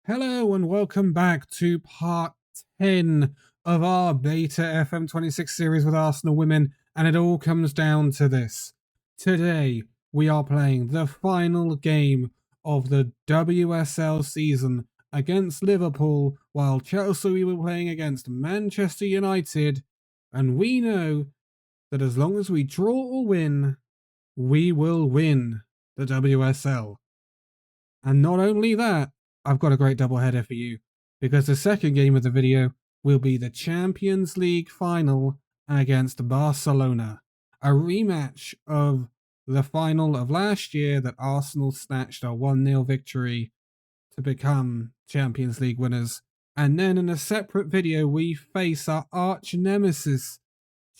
Hello and welcome back to part 10 of our Beta FM26 series with Arsenal women, and it all comes down to this. Today we are playing the final game of the WSL season against Liverpool, while Chelsea were playing against Manchester United, and we know that as long as we draw or win, we will win the WSL. And not only that, I've got a great double header for you, because the second game of the video will be the Champions League final against Barcelona, a rematch of the final of last year that Arsenal snatched a 1-0 victory to become Champions League winners. And then in a separate video, we face our arch nemesis,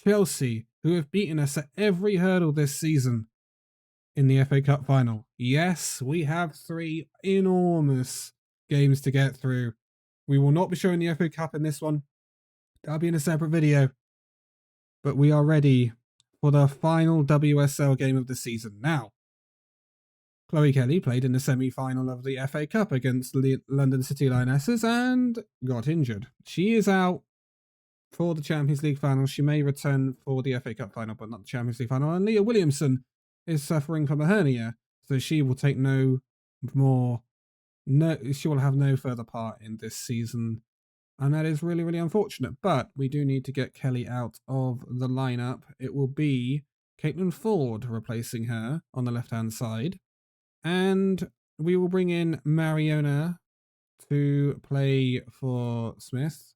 Chelsea, who have beaten us at every hurdle this season in the FA Cup final. Yes, we have 3 enormous games to get through. We will not be showing the FA Cup in this one. That'll be in a separate video. But we are ready for the final WSL game of the season. Now, Chloe Kelly played in the semi-final of the FA Cup against the London City Lionesses and got injured. She is out for the Champions League final. She may return for the FA Cup final, but not the Champions League final. And Leah Williamson is suffering from a hernia, so she will take she will have no further part in this season, and that is really, really unfortunate. But we do need to get Kelly out of the lineup. It will be Caitlin Ford replacing her on the left-hand side, and we will bring in Mariona to play for Smith,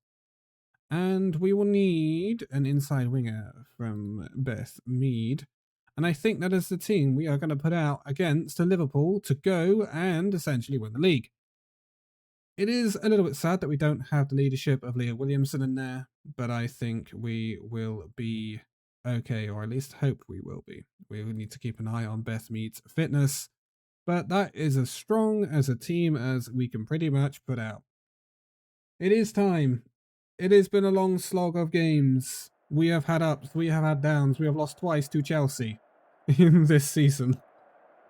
and we will need an inside winger from Beth Mead. And I think that is the team we are going to put out against Liverpool to go and essentially win the league. It is a little bit sad that we don't have the leadership of Leah Williamson in there, but I think we will be okay, or at least hope we will be. We will need to keep an eye on Beth Mead's fitness, but that is as strong as a team as we can pretty much put out. It is time. It has been a long slog of games. We have had ups, we have had downs, we have lost twice to Chelsea in this season.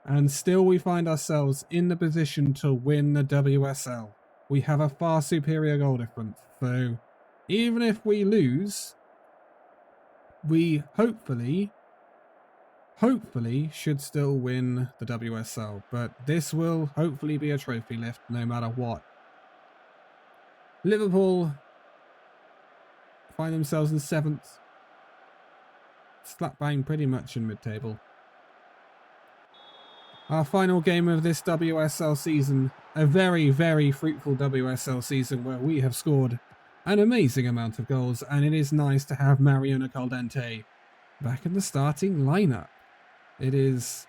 And still we find ourselves in the position to win the WSL. We have a far superior goal difference. So even if we lose, we hopefully should still win the WSL. But this will hopefully be a trophy lift no matter what. Liverpool find themselves in 7th. Slap bang pretty much in mid-table. Our final game of this WSL season, a very, very fruitful WSL season where we have scored an amazing amount of goals, and it is nice to have Mariona Caldente back in the starting lineup. It has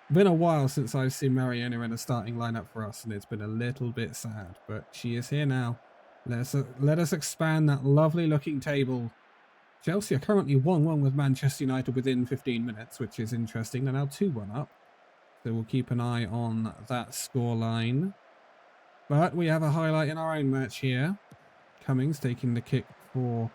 been a while since I've seen Mariona in a starting lineup for us, and it's been a little bit sad, but she is here now. Let us expand that lovely looking table. Chelsea are currently 1-1 with Manchester United within 15 minutes, which is interesting. They're now 2-1 up. So we'll keep an eye on that scoreline. But we have a highlight in our own match here. Cummings taking the kick for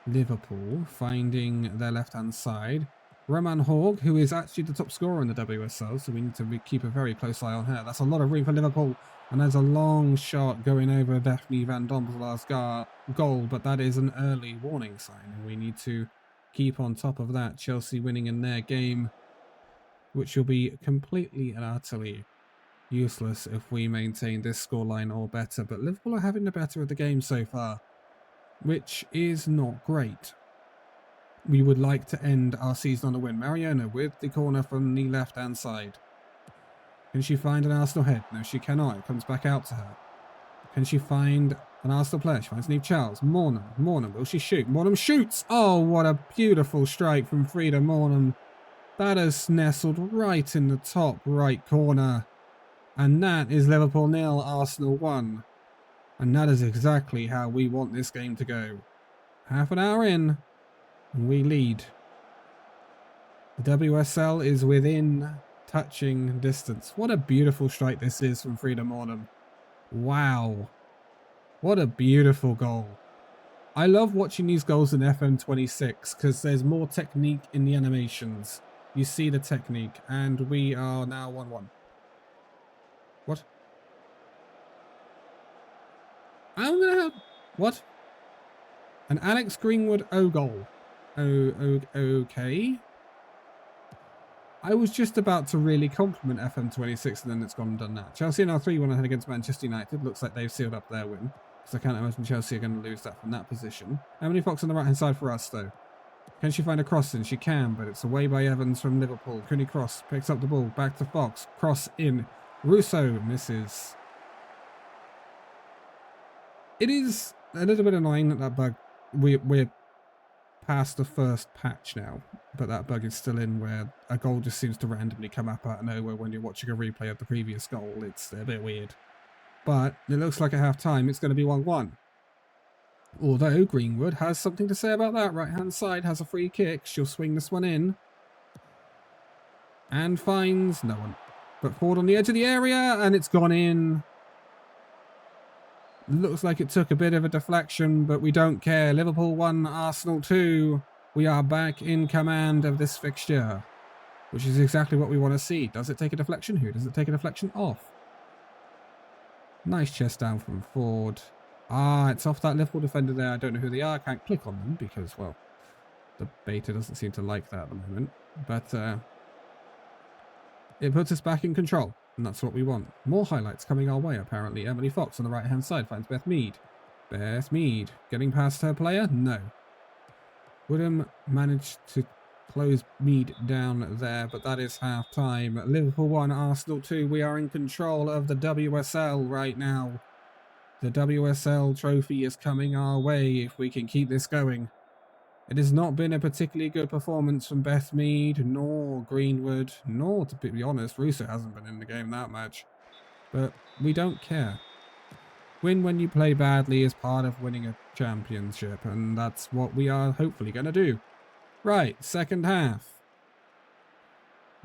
Liverpool, finding their left-hand side. Roman Hogg, who is actually the top scorer in the WSL, so we need to keep a very close eye on her. That's a lot of room for Liverpool. And there's a long shot going over Daphne Van Dompelar's goal, but that is an early warning sign, and we need to keep on top of that. Chelsea winning in their game, which will be completely and utterly useless if we maintain this scoreline or better. But Liverpool are having the better of the game so far, which is not great. We would like to end our season on a win. Mariona with the corner from the left-hand side. Can she find an Arsenal head? No, she cannot. It comes back out to her. Can she find an Arsenal player? She finds Neve Charles. Mornham. Will she shoot? Mornham shoots! Oh, what a beautiful strike from Frida Mornham. That is nestled right in the top right corner. And that is Liverpool 0, Arsenal 1. And that is exactly how we want this game to go. Half an hour in, and we lead. The WSL is within touching distance. What a beautiful strike this is from Frida Mornham. Wow. What a beautiful goal. I love watching these goals in FM26 because there's more technique in the animations. You see the technique, and we are now 1-1. What? I'm gonna have... What? An Alex Greenwood O goal. Okay. I was just about to really compliment FM26 and then it's gone and done that. Chelsea are now 3-1 ahead against Manchester United. Looks like they've sealed up their win. Because I can't imagine Chelsea are going to lose that from that position. Emily Fox on the right-hand side for us, though. Can she find a cross in? She can, but it's away by Evans from Liverpool. Cooney cross, picks up the ball, back to Fox. Cross in. Russo misses. It is a little bit annoying that bug... We're past the first patch now, but that bug is still in where a goal just seems to randomly come up out of nowhere when you're watching a replay of the previous goal. It's a bit weird. But it looks like at half-time it's going to be 1-1. Although Greenwood has something to say about that. Right-hand side has a free kick. She'll swing this one in. And finds no one. But forward on the edge of the area, and it's gone in. Looks like it took a bit of a deflection, but we don't care. Liverpool 1, Arsenal 2. We are back in command of this fixture, which is exactly what we want to see. Does it take a deflection? Who does it take a deflection off? Nice chest down from Ford. Ah, it's off that Liverpool defender there. I don't know who they are. I can't click on them because, well, the beta doesn't seem to like that at the moment. But it puts us back in control. And that's what we want. More highlights coming our way, apparently. Emily Fox on the right-hand side finds Beth Mead. Beth Mead. Getting past her player? No. Woodham managed to close Mead down there, but that is half-time. Liverpool 1, Arsenal 2. We are in control of the WSL right now. The WSL trophy is coming our way if we can keep this going. It has not been a particularly good performance from Beth Mead, nor Greenwood, nor, to be honest, Russo hasn't been in the game that much. But we don't care. Win when you play badly is part of winning a championship, and that's what we are hopefully going to do. Right, second half.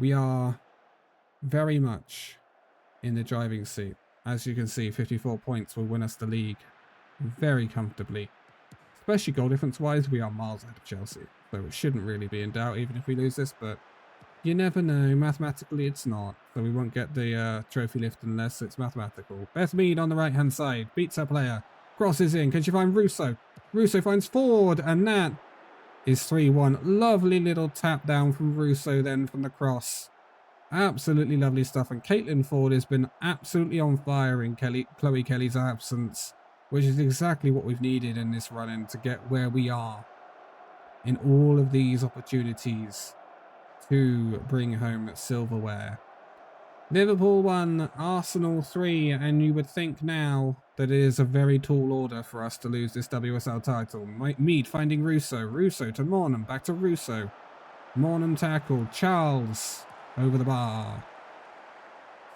We are very much in the driving seat. As you can see, 54 points will win us the league very comfortably. Especially goal difference-wise, we are miles ahead of Chelsea. So it shouldn't really be in doubt, even if we lose this, but you never know. Mathematically, it's not. So we won't get the trophy lift unless it's mathematical. Beth Mead on the right-hand side. Beats her player. Crosses in. Can she find Russo? Russo finds Ford, and that is 3-1. Lovely little tap down from Russo then from the cross. Absolutely lovely stuff. And Caitlin Ford has been absolutely on fire in Chloe Kelly's absence, which is exactly what we've needed in this run-in to get where we are in all of these opportunities to bring home silverware. Liverpool 1, Arsenal 3, and you would think now that it is a very tall order for us to lose this WSL title. Mead finding Russo. Russo to Mornham. Back to Russo. Mornham tackled. Charles over the bar.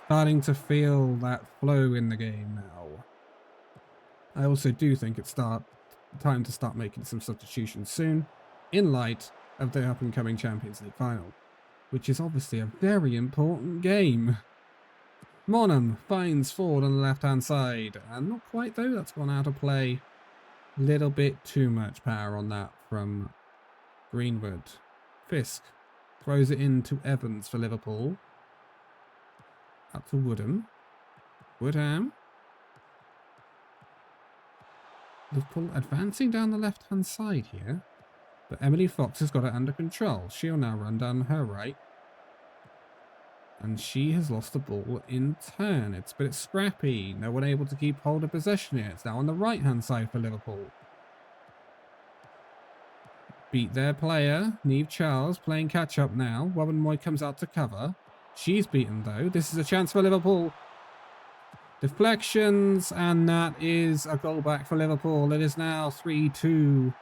Starting to feel that flow in the game now. I also do think it's time to start making some substitutions soon, in light of the up-and-coming Champions League final, which is obviously a very important game. Monham finds Ford on the left-hand side, and not quite though, that's gone out of play. Little bit too much power on that from Greenwood. Fisk throws it in to Evans for Liverpool. Up to Woodham. Woodham. Liverpool advancing down the left-hand side here. But Emily Fox has got it under control. She'll now run down her right. And she has lost the ball in turn. It's a bit scrappy. No one able to keep hold of possession here. It's now on the right-hand side for Liverpool. Beat their player. Niamh Charles playing catch-up now. Robin Moy comes out to cover. She's beaten though. This is a chance for Liverpool. Deflections, and that is a goal back for Liverpool. It is now 3-2 to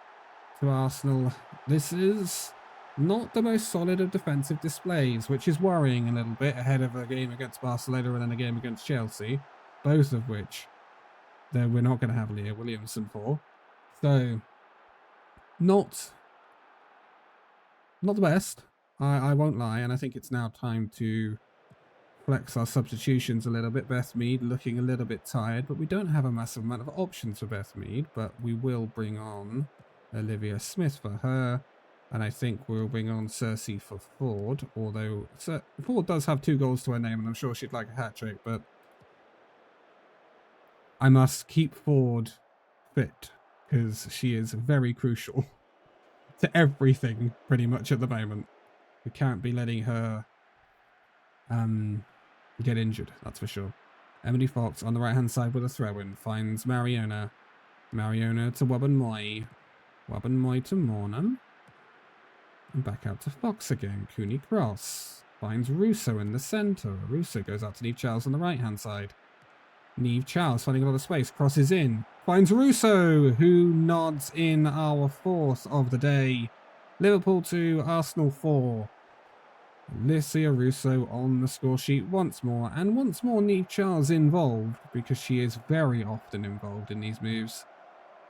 Arsenal. This is not the most solid of defensive displays, which is worrying a little bit ahead of a game against Barcelona and then a game against Chelsea, both of which we're not going to have Leah Williamson for. So, not the best, I won't lie, and I think it's now time to flex our substitutions a little bit. Beth Mead looking a little bit tired, but we don't have a massive amount of options for Beth Mead, but we will bring on Olivia Smith for her, and I think we'll bring on Cersei for Ford, although Ford does have 2 goals to her name, and I'm sure she'd like a hat-trick, but I must keep Ford fit, because she is very crucial to everything pretty much at the moment. We can't be letting her get injured, that's for sure. Emily Fox on the right hand side with a throw-in finds Mariona. Mariona to Wabbenmoy. Wabbenmoy to Mornham. And back out to Fox again. Cooney cross. Finds Russo in the centre. Russo goes out to Neve Charles on the right hand side. Neve Charles finding a lot of space. Crosses in. Finds Russo, who nods in our fourth of the day. Liverpool 2, Arsenal 4. Alicia Russo on the score sheet once more. And once more Neve Charles involved, because she is very often involved in these moves.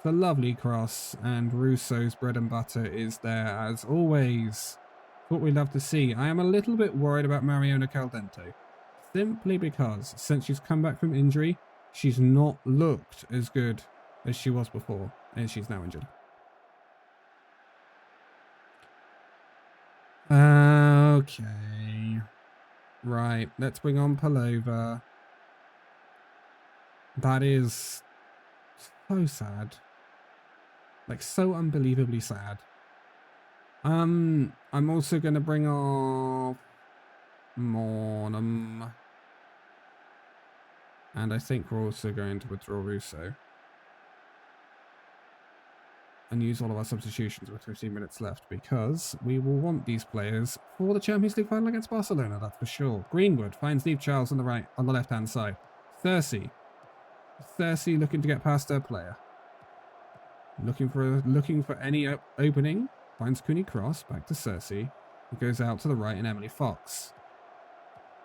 The lovely cross, and Russo's bread and butter is there as always. What we love to see. I am a little bit worried about Mariona Caldente, simply because since she's come back from injury, she's not looked as good as she was before, and she's now injured. Okay. Right, let's bring on Palova. That is so sad. Like, so unbelievably sad. I'm also going to bring off Mornham. And I think we're also going to withdraw Russo. And use all of our substitutions with 15 minutes left, because we will want these players for the Champions League final against Barcelona, that's for sure. Greenwood finds Neve Charles on the left-hand side. Thirsty looking to get past her player. Looking for any opening. Finds Cooney cross, back to Cersei. Who goes out to the right and Emily Fox.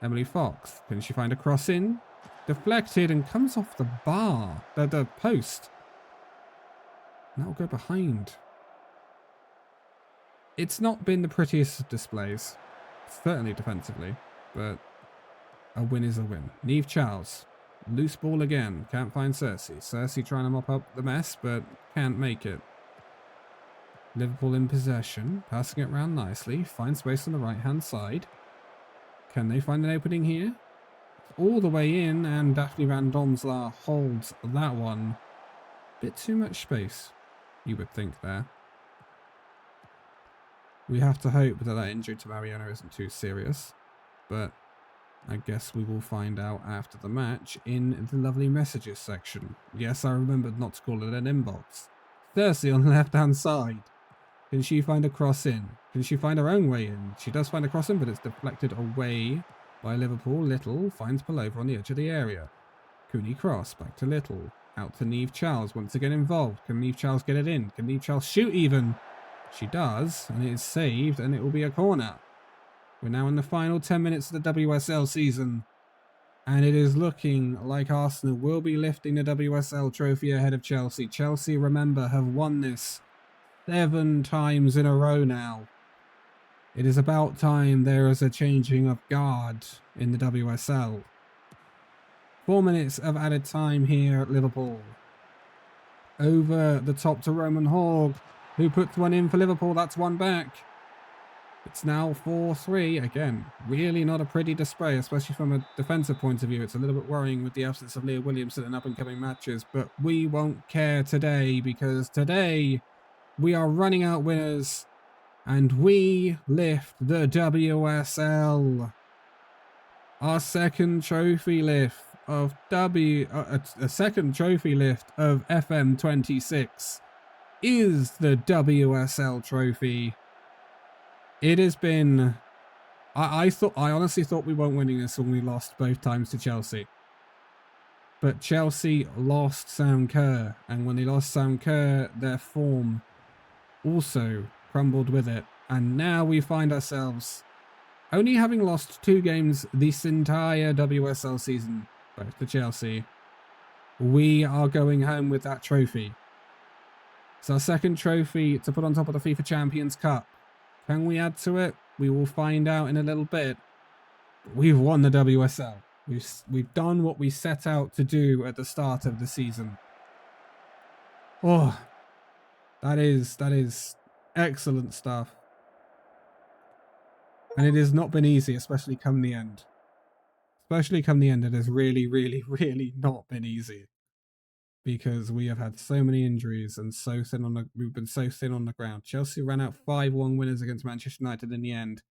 Emily Fox, can she find a cross in? Deflected and comes off the bar, the post. And that'll go behind. It's not been the prettiest of displays, certainly defensively, but a win is a win. Neve Charles, loose ball again, can't find Cersei. Cersei trying to mop up the mess, but can't make it. Liverpool in possession, passing it round nicely, finds space on the right-hand side. Can they find an opening here? All the way in, and Daphne Van Domselaar holds that one. Bit too much space, you would think there. We have to hope that injury to Mariona isn't too serious, but I guess we will find out after the match in the lovely messages section. Yes, I remembered not to call it an inbox. Thirsty on the left-hand side. Can she find a cross in? Can she find her own way in? She does find a cross in, but it's deflected away by Liverpool. Little finds Palova on the edge of the area. Cooney cross, back to Little. Out to Neve Charles, once again involved. Can Neve Charles get it in? Can Neve Charles shoot even? She does, and it is saved, and it will be a corner. We're now in the final 10 minutes of the WSL season, and it is looking like Arsenal will be lifting the WSL trophy ahead of Chelsea. Chelsea, remember, have won this 7 times in a row now. It is about time there is a changing of guard in the WSL. 4 minutes of added time here at Liverpool. Over the top to Roman Hogg, who puts one in for Liverpool. That's one back. It's now 4-3. Again, really not a pretty display, especially from a defensive point of view. It's a little bit worrying with the absence of Leah Williamson in up-and-coming matches, but we won't care today, because today we are running out winners, and we lift the WSL. Our second trophy lift of a second trophy lift of FM26 is the WSL trophy. It has been... I honestly thought we weren't winning this when we lost both times to Chelsea. But Chelsea lost Sam Kerr, and when they lost Sam Kerr, their form also crumbled with it. And now we find ourselves only having lost 2 games this entire WSL season, both to Chelsea. We are going home with that trophy. It's our second trophy to put on top of the FIFA Champions Cup. Can we add to it? We will find out in a little bit. We've won the WSL. We've done what we set out to do at the start of the season. Oh, that is excellent stuff. And it has not been easy, especially come the end. Especially come the end, it has really, really, really not been easy. because we have had so many injuries and we've been so thin on the ground. Chelsea ran out 5-1 winners against Manchester United in the end.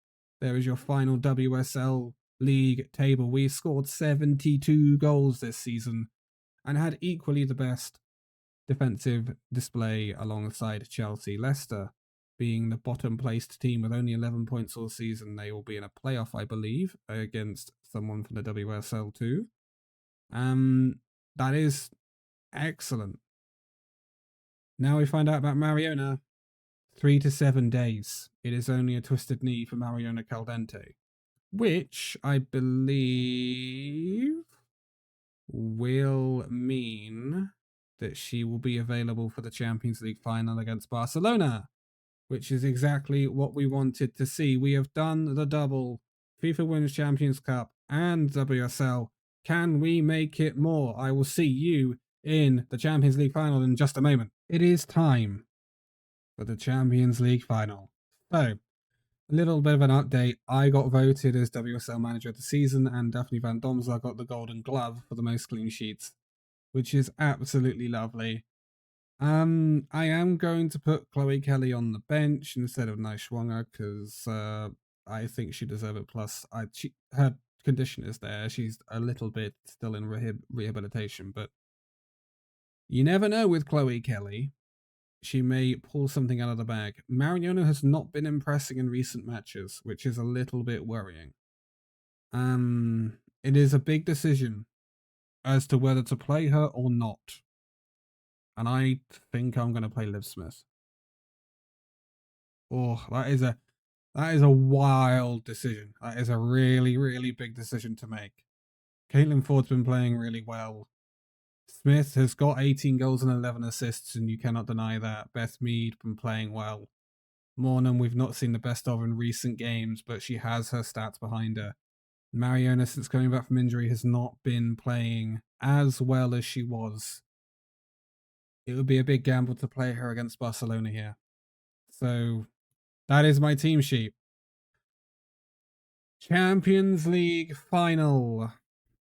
There is your final WSL League table. We scored 72 goals this season and had equally the best defensive display alongside Chelsea. Leicester, being the bottom placed team with only 11 points all season, they will be in a playoff, I believe, against someone from the WSL too. That is excellent. Now we find out about Mariona. 3 to 7 days. It is only a twisted knee for Mariona Caldente, which I believe will mean that she will be available for the Champions League final against Barcelona, which is exactly what we wanted to see. We have done the double, FIFA Women's Champions Cup and WSL. Can we make it more? I will see you in the Champions League final in just a moment. It is time for the Champions League final. So, a little bit of an update. I got voted as WSL Manager of the Season, and Daphne Van Domselaar got the Golden Glove for the most clean sheets, which is absolutely lovely. I am going to put Chloe Kelly on the bench instead of Naishwanga because I think she deserves it. Plus, her condition is there. She's a little bit still in rehabilitation, but you never know with Chloe Kelly. She may pull something out of the bag. Mariona has not been impressing in recent matches, which is a little bit worrying. It is a big decision as to whether to play her or not. And I think I'm going to play Liv Smith. Oh, that is a wild decision. That is a really, really big decision to make. Caitlin Ford's been playing really well. Smith has got 18 goals and 11 assists, and you cannot deny that. Beth Mead been playing well. Mornham, we've not seen the best of in recent games, but she has her stats behind her. Mariona, since coming back from injury, has not been playing as well as she was. It would be a big gamble to play her against Barcelona here. So, that is my team sheet. Champions League final.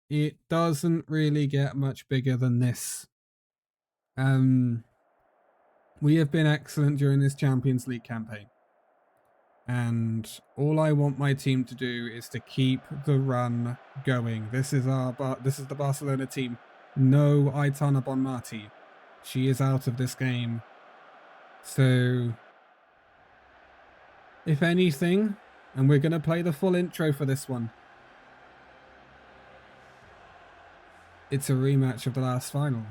It doesn't really get much bigger than this. We have been excellent during this Champions League campaign. And all I want my team to do is to keep the run going. This is the Barcelona team. No Aitana Bonmati. She is out of this game. So, if anything, and we're going to play the full intro for this one, it's a rematch of the last final.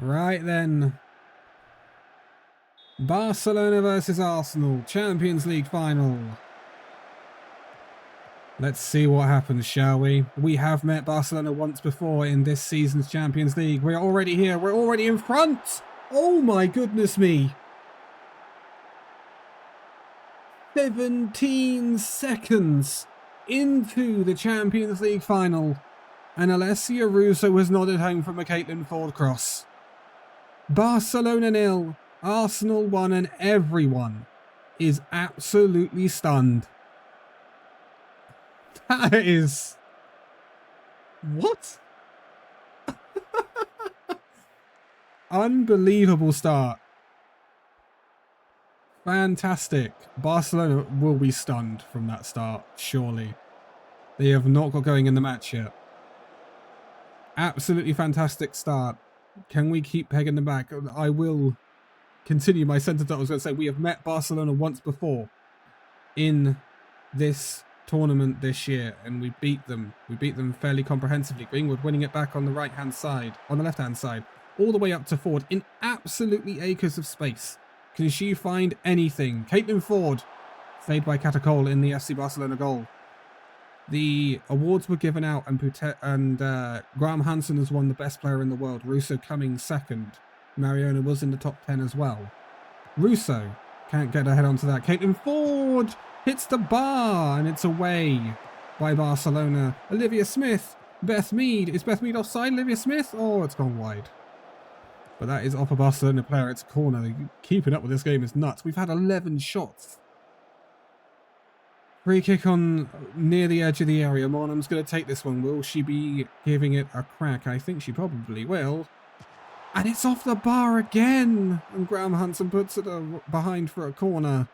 Right then. Barcelona versus Arsenal, Champions League final. Let's see what happens, shall we? We have met Barcelona once before in this season's Champions League. We're already here. We're already in front. Oh my goodness me. 17 seconds into the Champions League final. And Alessia Russo has nodded home from a Caitlin Ford cross. Barcelona 0, Arsenal 1, and everyone is absolutely stunned. That is... What? Unbelievable start. Fantastic. Barcelona will be stunned from that start, surely. They have not got going in the match yet. Absolutely fantastic start. Can we keep pegging them back? I will continue my sentence that I was going to say. We have met Barcelona once before in this tournament this year, and we beat them. We beat them fairly comprehensively. Greenwood winning it back on the right-hand side, on the left-hand side, all the way up to Ford in absolutely acres of space. Can she find anything? Caitlin Ford, saved by Catacol in the FC Barcelona goal. The awards were given out, and Graham Hansen has won the best player in the world. Russo coming second. Mariona was in the top 10 as well. Russo can't get her head onto that. Caitlin Ford hits the bar, and it's away by Barcelona. Olivia Smith. Beth Mead. Is Beth Mead offside, Olivia Smith? Oh, it's gone wide. But that is off a Barcelona player. It's a corner. Keeping up with this game is nuts. We've had 11 shots. Free kick on near the edge of the area. Monham's going to take this one. Will she be giving it a crack? I think she probably will. And it's off the bar again. And Graham Hansen puts it behind for a corner.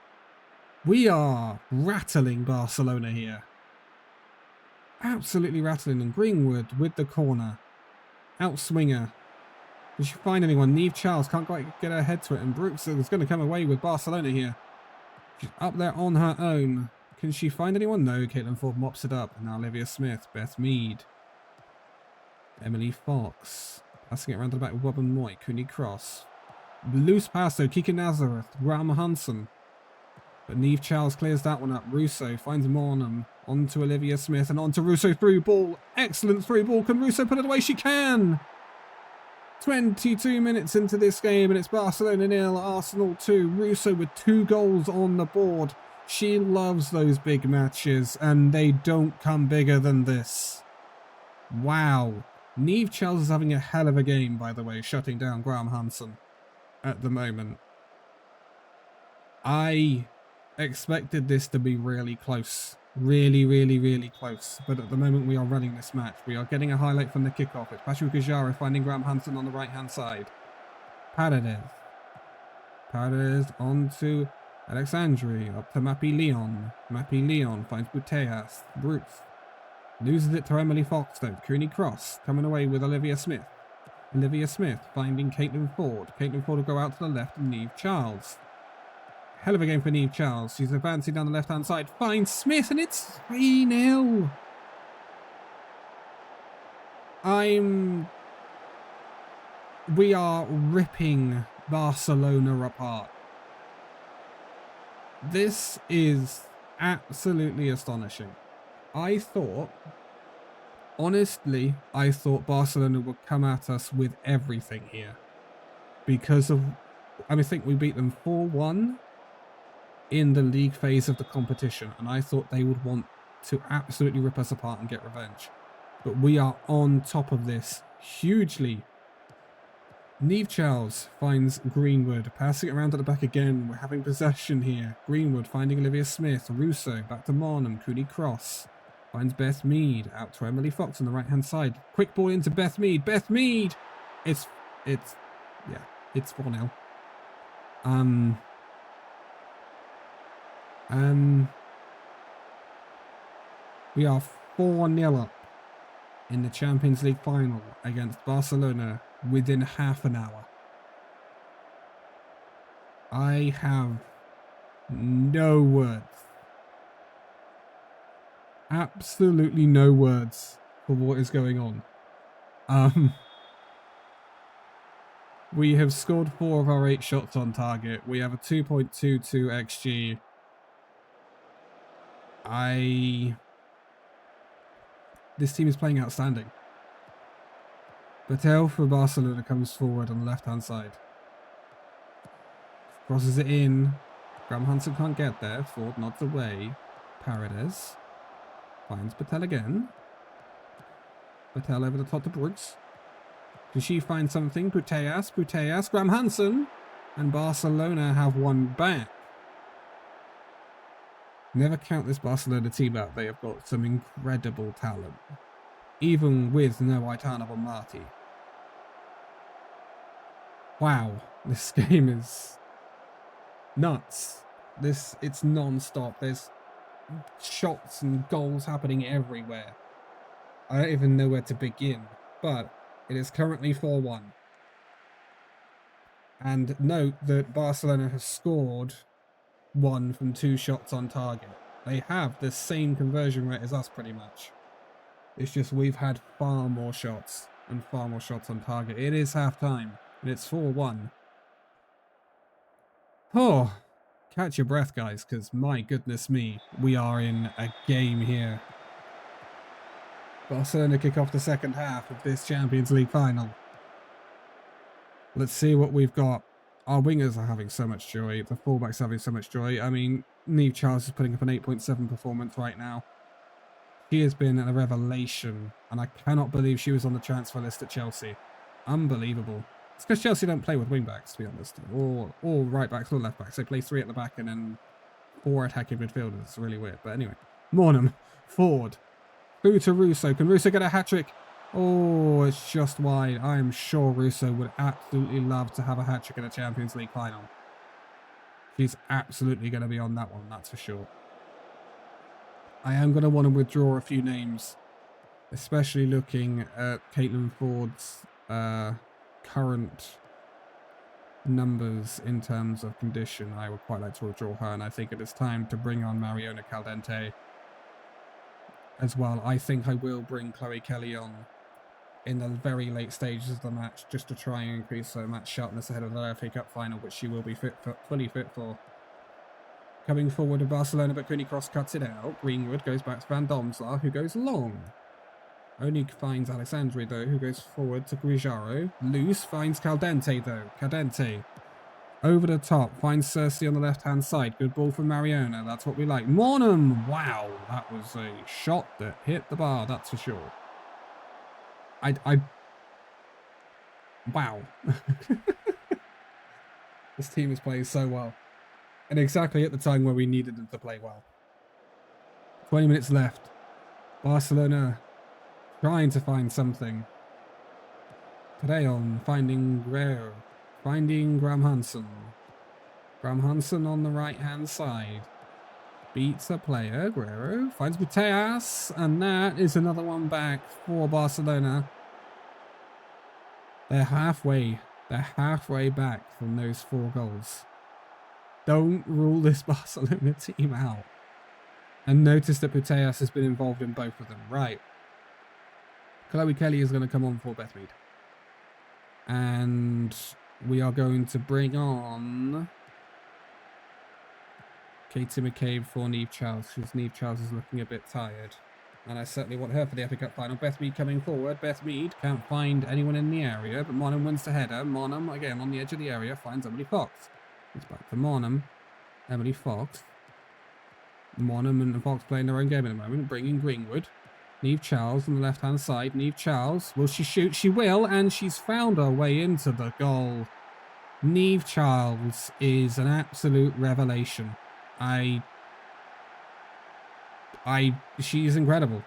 We are rattling Barcelona here. Absolutely rattling. And Greenwood with the corner. Outswinger. Did she find anyone? Neve Charles can't quite get her head to it. And Brooks is going to come away with Barcelona here. She's up there on her own. Can she find anyone? No, Caitlin Ford mops it up. And now Olivia Smith, Beth Mead, Emily Fox. Passing it around to the back with Robin Moy, Cooney Cross. Loose pass though, Kika Nazareth, Graham Hansen. But Neve Charles clears that one up. Russo finds Mornham. On to Olivia Smith and on to Russo through ball. Excellent through ball. Can Russo put it away? She can! 22 minutes into this game and it's Barcelona 0, Arsenal 2. Russo with 2 goals on the board. She loves those big matches, and they don't come bigger than this. Wow. Neve Charles is having a hell of a game, by the way, shutting down Graham Hansen at the moment. I expected this to be really close. Really, really, really close. But at the moment we are running this match. We are getting a highlight from the kickoff. It's Patrick Jara finding Graham Hansen on the right-hand side. Paredes. Paredes on to Alexandri, up to Mappy Leon. Mappy Leon finds Buteas. Brooks loses it to Emily Fox though. Cooney Cross coming away with Olivia Smith. Olivia Smith finding Caitlin Ford. Caitlin Ford will go out to the left and Neve Charles. Hell of a game for Neve Charles. She's advancing down the left-hand side. Finds Smith and it's 3-0. We are ripping Barcelona apart. This is absolutely astonishing. Honestly, I thought Barcelona would come at us with everything here. Because of, I think we beat them 4-1 in the league phase of the competition. And I thought they would want to absolutely rip us apart and get revenge. But we are on top of this hugely. Neve Charles finds Greenwood, passing it around to the back again. We're having possession here. Greenwood finding Olivia Smith. Russo back to Marnham. Cooney Cross finds Beth Mead out to Emily Fox on the right hand side. Quick ball into Beth Mead. Beth Mead. It's 4-0. We are 4-0 up in the Champions League final against Barcelona within half an hour. I have no words. Absolutely no words for what is going on. We have scored 4 of our 8 shots on target. We have a 2.22 XG. This team is playing outstanding. Patel for Barcelona comes forward on the left-hand side. Crosses it in. Graham Hansen can't get there. Ford nods away. Paredes finds Patel again. Patel over the top to Brooks. Does she find something? Buteas. Graham Hansen. And Barcelona have one back. Never count this Barcelona team out. They have got some incredible talent. Even with no Aitana Bonmati. Wow, this game is nuts. It's non-stop. There's shots and goals happening everywhere. I don't even know where to begin, but it is currently 4-1. And note that Barcelona has scored 1 from 2 shots on target. They have the same conversion rate as us pretty much. It's just we've had far more shots and far more shots on target. It is half time and it's 4-1. Oh, catch your breath guys, because my goodness me, we are in a game here. Barcelona kick off the second half of this Champions League final. Let's see what we've got. Our wingers are having so much joy. The fullbacks are having so much joy. I mean, Niamh Charles is putting up an 8.7 performance right now. She has been a revelation, and I cannot believe she was on the transfer list at Chelsea. Unbelievable. It's because Chelsea don't play with wing-backs, to be honest. Or right-backs or left-backs. They play 3 at the back and then 4 attacking midfielders. It's really weird. But anyway. Mornham. Forward. Through to Russo. Can Russo get a hat-trick? Oh, it's just wide. I am sure Russo would absolutely love to have a hat-trick in a Champions League final. She's absolutely going to be on that one, that's for sure. I am going to want to withdraw a few names, especially looking at Caitlin Ford's current numbers in terms of condition. I would quite like to withdraw her, and I think it is time to bring on Mariona Caldente as well. I think I will bring Chloe Kelly on in the very late stages of the match just to try and increase her match sharpness ahead of the FA Cup final, which she will be fully fit for. Coming forward to Barcelona, but Cooney Cross cuts it out. Greenwood goes back to Van Domselaar, who goes long. Only finds Alexandri, though, who goes forward to Guijaro. Loose, finds Caldente, though. Caldente. Over the top, finds Cersei on the left-hand side. Good ball from Mariona, that's what we like. Mornham! Wow, that was a shot that hit the bar, that's for sure. Wow. This team is playing so well. And exactly at the time where we needed them to play well. 20 minutes left. Barcelona trying to find something. Today on finding Guerrero. Finding Graham Hansen. Graham Hansen on the right-hand side. Beats a player. Guerrero finds Buteas. And that is another one back for Barcelona. They're halfway back from those 4 goals. Don't rule this Barcelona team out. And notice that Buteas has been involved in both of them. Right. Chloe Kelly is going to come on for Beth Mead. And we are going to bring on Katie McCabe for Niamh Charles, because Niamh Charles is looking a bit tired. And I certainly want her for the FA Cup final. Beth Mead coming forward. Beth Mead can't find anyone in the area, but Monham wins the header. Monham, again, on the edge of the area, finds Emily Fox. It's back to Monham. Emily Fox. Monham and Fox playing their own game at the moment. Bringing Greenwood. Niamh Charles on the left-hand side. Niamh Charles. Will she shoot? She will, and she's found her way into the goal. Niamh Charles is an absolute revelation. She is incredible.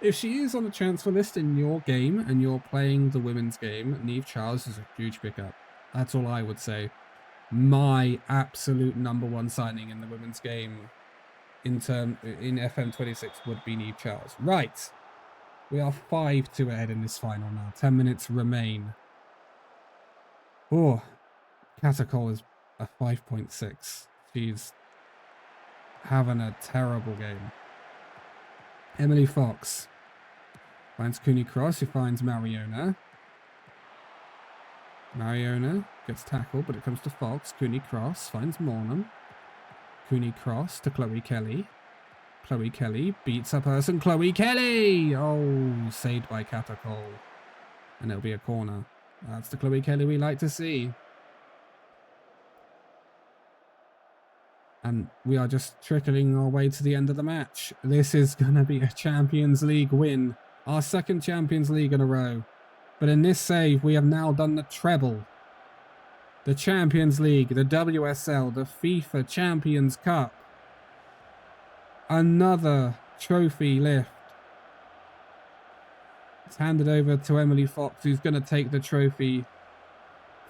If she is on the transfer list in your game and you're playing the women's game, Niamh Charles is a huge pickup. That's all I would say. My absolute #1 signing in the women's game in FM26 would be Niamh Charles. Right. We are 5-2 ahead in this final now. 10 minutes remain. Oh, Catacol is a 5.6. She's having a terrible game. Emily Fox finds Cooney Cross, who finds Mariona. Mariona gets tackled, but it comes to Fox. Cooney Cross finds Mornham. Cooney Cross to Chloe Kelly. Chloe Kelly beats her person. Chloe Kelly! Oh, saved by Catacol. And it'll be a corner. That's the Chloe Kelly we like to see. And we are just trickling our way to the end of the match. This is going to be a Champions League win. Our second Champions League in a row. But in this save, we have now done the treble. The Champions League, the WSL, the FIFA Champions Cup. Another trophy lift. It's handed over to Emily Fox, who's going to take the trophy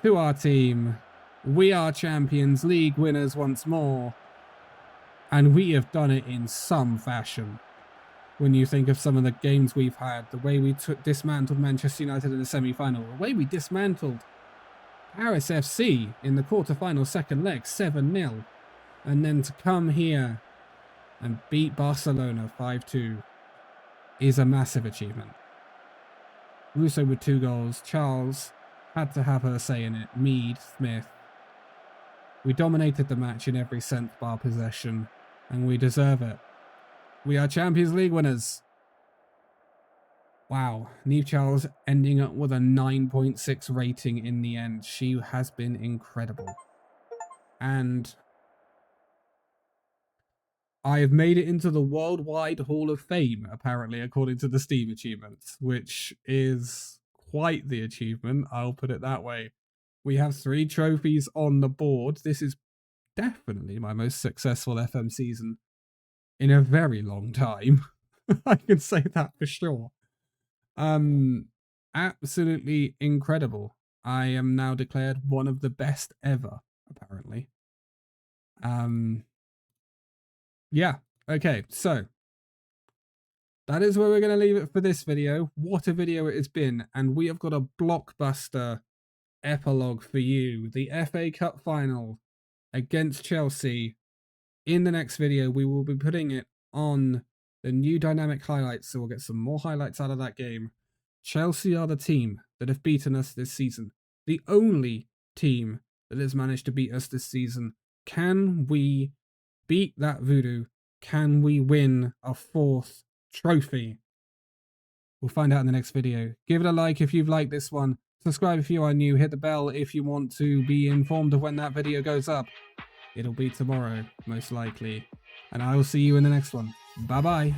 to our team. We are Champions League winners once more. And we have done it in some fashion. When you think of some of the games we've had, the way we dismantled Manchester United in the semi-final, the way we dismantled Paris FC in the quarter-final second leg, 7-0. And then to come here and beat Barcelona 5-2 is a massive achievement. Russo with 2 goals. Charles had to have her say in it. Mead, Smith. We dominated the match in every sense bar possession, and we deserve it. We are Champions League winners. Wow, Niamh Charles ending up with a 9.6 rating in the end. She has been incredible. And I have made it into the Worldwide Hall of Fame, apparently, according to the Steam achievements, which is quite the achievement, I'll put it that way. We have 3 trophies on the board. This is definitely my most successful FM season in a very long time. I can say that for sure. Absolutely incredible. I am now declared one of the best ever, apparently. Yeah, okay, so that is where we're going to leave it for this video. What a video it has been, and we have got a blockbuster epilogue for you. The FA Cup final against Chelsea. In the next video, we will be putting it on the new dynamic highlights, so we'll get some more highlights out of that game. Chelsea are the team that have beaten us this season. The only team that has managed to beat us this season. Can we beat that voodoo? Can we win a 4th trophy? We'll find out in the next video. Give it a like if you've liked this one. Subscribe if you are new. Hit the bell if you want to be informed of when that video goes up. It'll be tomorrow, most likely. And I will see you in the next one. Bye-bye.